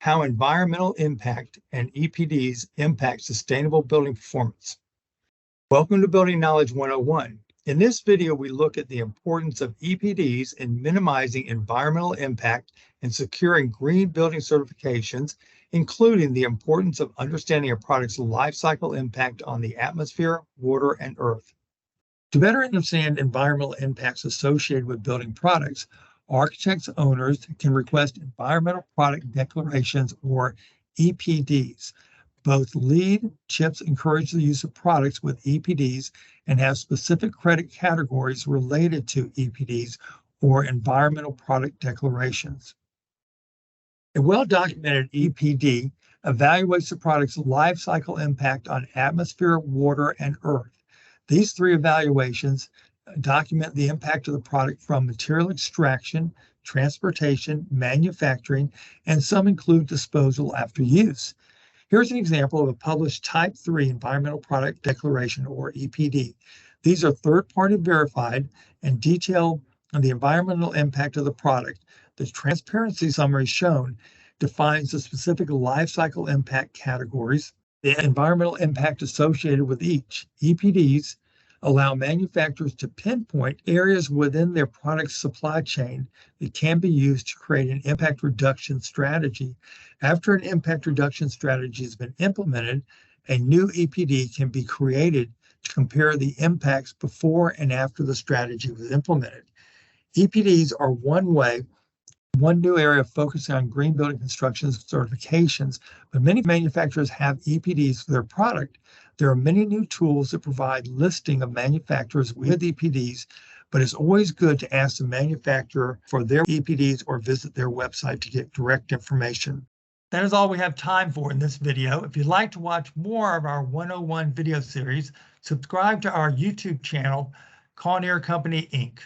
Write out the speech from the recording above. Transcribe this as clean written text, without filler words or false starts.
how environmental impact and EPDs impact sustainable building performance. Welcome to Building Knowledge 101. In this video, we look at the importance of EPDs in minimizing environmental impact and securing green building certifications, including the importance of understanding a product's life cycle impact on the atmosphere, water, and earth. To better understand environmental impacts associated with building products, architects owners can request environmental product declarations or EPDs. Both LEED chips encourage the use of products with EPDs and have specific credit categories related to EPDs or environmental product declarations. A well-documented EPD evaluates the product's life cycle impact on atmosphere, water, and earth. These three evaluations document the impact of the product from material extraction, transportation, manufacturing, and some include disposal after use. Here's an example of a published Type 3 Environmental Product Declaration, or EPD. These are third-party verified and detail on the environmental impact of the product. The transparency summary shown defines the specific life cycle impact categories, the environmental impact associated with each. EPDs allow manufacturers to pinpoint areas within their product supply chain that can be used to create an impact reduction strategy. After an impact reduction strategy has been implemented, a new EPD can be created to compare the impacts before and after the strategy was implemented. EPDs are one new area of focusing on green building construction certifications, but many manufacturers have EPDs for their product. There are many new tools that provide listing of manufacturers with EPDs, but it's always good to ask the manufacturer for their EPDs or visit their website to get direct information. That is all we have time for in this video. If you'd like to watch more of our 101 video series, subscribe to our YouTube channel, Kawneer Company, Inc.